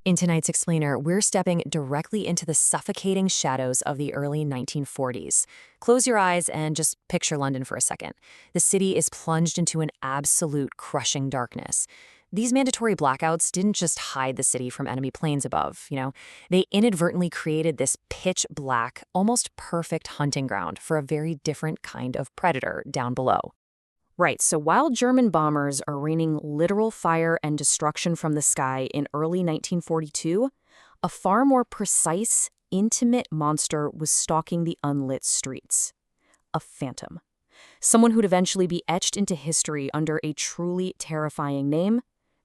In tonight's explainer, we're stepping directly into the suffocating shadows of the early 1940s. Close your eyes and just picture London for a second. The city is plunged into an absolute crushing darkness. These mandatory blackouts didn't just hide the city from enemy planes above, they inadvertently created this pitch black, almost perfect hunting ground for a very different kind of predator down below. Right, so while German bombers are raining literal fire and destruction from the sky in early 1942, a far more precise, intimate monster was stalking the unlit streets. A phantom. Someone who'd eventually be etched into history under a truly terrifying name,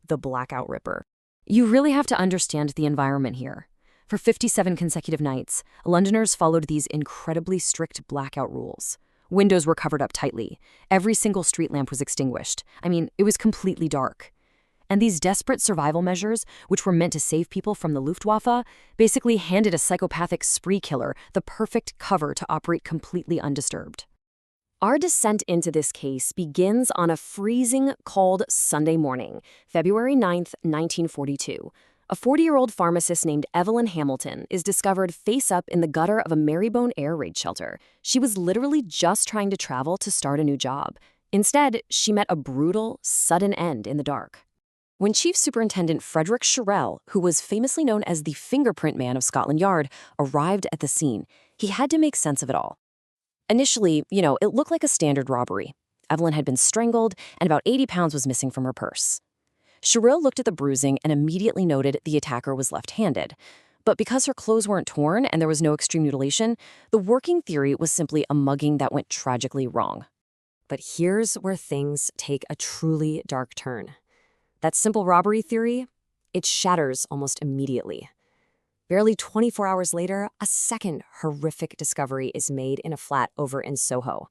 the Blackout Ripper. You really have to understand the environment here. For 57 consecutive nights, Londoners followed these incredibly strict blackout rules. Windows were covered up tightly. Every single street lamp was extinguished. It was completely dark. And these desperate survival measures, which were meant to save people from the Luftwaffe, basically handed a psychopathic spree killer the perfect cover to operate completely undisturbed. Our descent into this case begins on a freezing, cold Sunday morning, February 9th, 1942. A 40-year-old pharmacist named Evelyn Hamilton is discovered face up in the gutter of a Marybone air raid shelter. She was literally just trying to travel to start a new job. Instead, she met a brutal, sudden end in the dark. When Chief Superintendent Frederick Sherrill, who was famously known as the fingerprint man of Scotland Yard, arrived at the scene, he had to make sense of it all. Initially, it looked like a standard robbery. Evelyn had been strangled, and about 80 pounds was missing from her purse. Sherrill looked at the bruising and immediately noted the attacker was left-handed. But because her clothes weren't torn and there was no extreme mutilation, the working theory was simply a mugging that went tragically wrong. But here's where things take a truly dark turn. That simple robbery theory, it shatters almost immediately. Barely 24 hours later, a second horrific discovery is made in a flat over in Soho.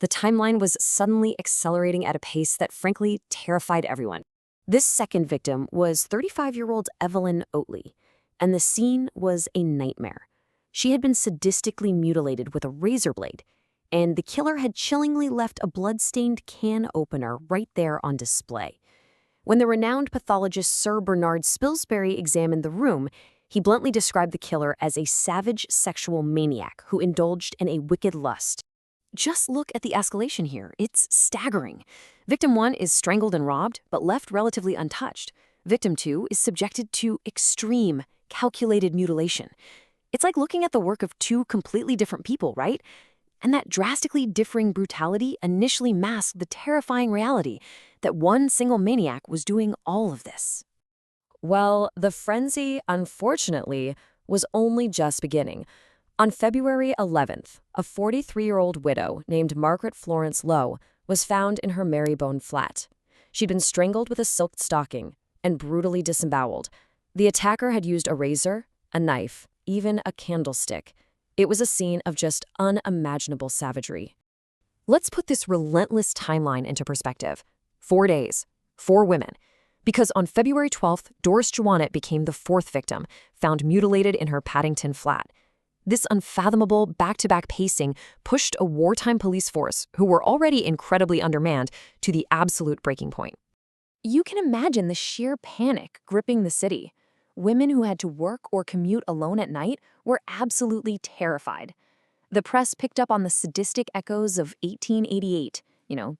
The timeline was suddenly accelerating at a pace that frankly terrified everyone. This second victim was 35-year-old Evelyn Oatley, and the scene was a nightmare. She had been sadistically mutilated with a razor blade, and the killer had chillingly left a blood-stained can opener right there on display. When the renowned pathologist Sir Bernard Spilsbury examined the room, he bluntly described the killer as a savage sexual maniac who indulged in a wicked lust. Just look at the escalation here. It's staggering. Victim 1 is strangled and robbed, but left relatively untouched. Victim 2 is subjected to extreme, calculated mutilation. It's like looking at the work of two completely different people, right? And that drastically differing brutality initially masked the terrifying reality that one single maniac was doing all of this. Well, the frenzy, unfortunately, was only just beginning. On February 11th, a 43-year-old widow named Margaret Florence Lowe was found in her Marybone flat. She'd been strangled with a silk stocking and brutally disemboweled. The attacker had used a razor, a knife, even a candlestick. It was a scene of just unimaginable savagery. Let's put this relentless timeline into perspective. 4 days, 4 women. Because on February 12th, Doris Joannett became the 4th victim, found mutilated in her Paddington flat. This unfathomable back-to-back pacing pushed a wartime police force, who were already incredibly undermanned, to the absolute breaking point. You can imagine the sheer panic gripping the city. Women who had to work or commute alone at night were absolutely terrified. The press picked up on the sadistic echoes of 1888,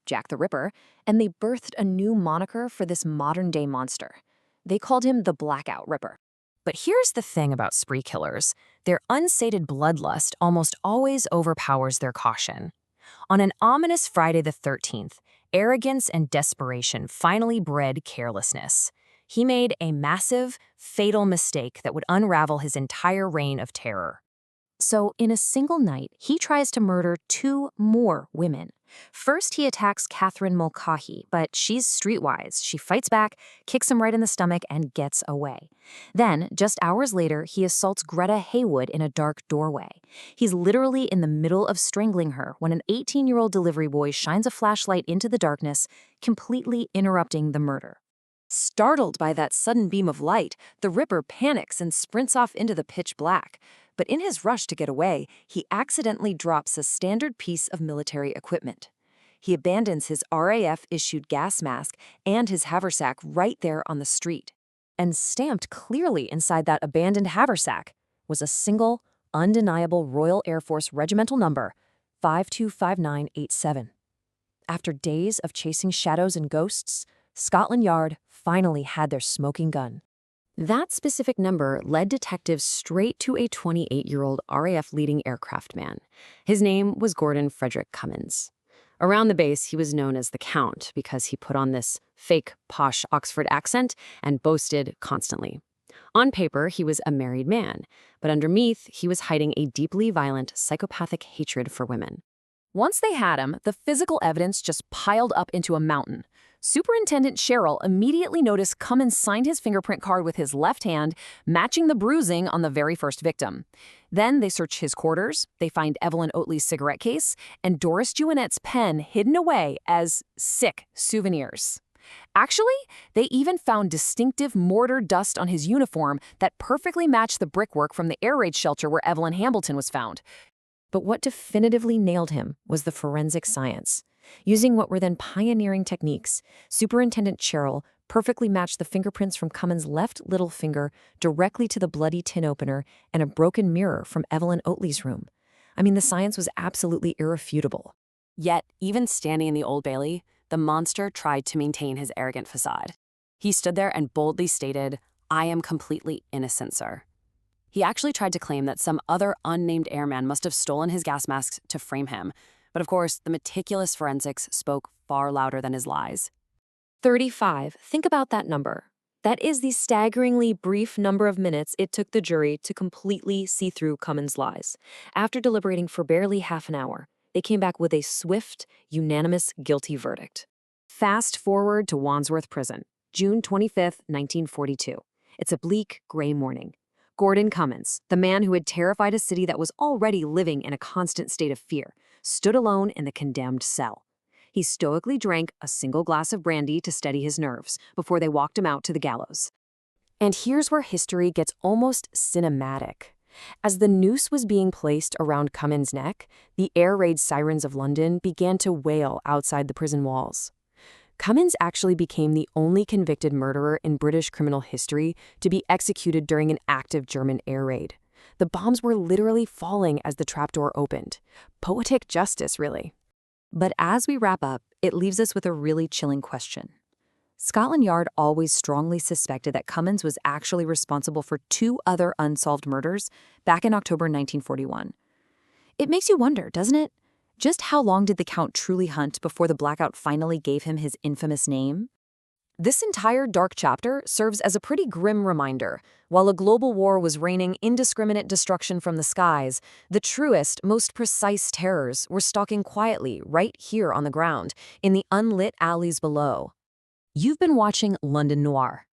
Jack the Ripper, and they birthed a new moniker for this modern-day monster. They called him the Blackout Ripper. But here's the thing about spree killers. Their unsated bloodlust almost always overpowers their caution. On an ominous Friday the 13th, arrogance and desperation finally bred carelessness. He made a massive, fatal mistake that would unravel his entire reign of terror. So, in a single night, he tries to murder 2 more women. First, he attacks Catherine Mulcahy, but she's streetwise. She fights back, kicks him right in the stomach, and gets away. Then, just hours later, he assaults Greta Haywood in a dark doorway. He's literally in the middle of strangling her when an 18-year-old delivery boy shines a flashlight into the darkness, completely interrupting the murder. Startled by that sudden beam of light, the Ripper panics and sprints off into the pitch black. But in his rush to get away, he accidentally drops a standard piece of military equipment. He abandons his RAF-issued gas mask and his haversack right there on the street. And stamped clearly inside that abandoned haversack was a single, undeniable Royal Air Force regimental number, 525987. After days of chasing shadows and ghosts, Scotland Yard finally had their smoking gun. That specific number led detectives straight to a 28-year-old RAF leading aircraft man. His name was Gordon Cummins. Around the base, he was known as the Count because he put on this fake, posh Oxford accent and boasted constantly. On paper, he was a married man, but underneath, he was hiding a deeply violent, psychopathic hatred for women. Once they had him, the physical evidence just piled up into a mountain. Superintendent Sherrill immediately noticed Cummins signed his fingerprint card with his left hand, matching the bruising on the very first victim. Then they search his quarters, they find Evelyn Oatley's cigarette case, and Doris Juanette's pen hidden away as sick souvenirs. Actually, they even found distinctive mortar dust on his uniform that perfectly matched the brickwork from the air raid shelter where Evelyn Hambleton was found. But what definitively nailed him was the forensic science. Using what were then pioneering techniques, Superintendent Sherrill perfectly matched the fingerprints from Cummins' left little finger directly to the bloody tin opener and a broken mirror from Evelyn Oatley's room. I mean, the science was absolutely irrefutable. Yet, even standing in the Old Bailey, the monster tried to maintain his arrogant facade. He stood there and boldly stated, "I am completely innocent, sir." He actually tried to claim that some other unnamed airman must have stolen his gas masks to frame him. But of course, the meticulous forensics spoke far louder than his lies. 35. Think about that number. That is the staggeringly brief number of minutes it took the jury to completely see through Cummins' lies. After deliberating for barely half an hour, they came back with a swift, unanimous guilty verdict. Fast forward to Wandsworth Prison, June 25, 1942. It's a bleak, gray morning. Gordon Cummins, the man who had terrified a city that was already living in a constant state of fear, stood alone in the condemned cell. He stoically drank a single glass of brandy to steady his nerves before they walked him out to the gallows. And here's where history gets almost cinematic. As the noose was being placed around Cummins' neck, the air raid sirens of London began to wail outside the prison walls. Cummins actually became the only convicted murderer in British criminal history to be executed during an active German air raid. The bombs were literally falling as the trapdoor opened. Poetic justice, really. But as we wrap up, it leaves us with a really chilling question. Scotland Yard always strongly suspected that Cummins was actually responsible for 2 other unsolved murders back in October 1941. It makes you wonder, doesn't it? Just how long did the Count truly hunt before the blackout finally gave him his infamous name? This entire dark chapter serves as a pretty grim reminder. While a global war was raining indiscriminate destruction from the skies, the truest, most precise terrors were stalking quietly right here on the ground, in the unlit alleys below. You've been watching London Noir.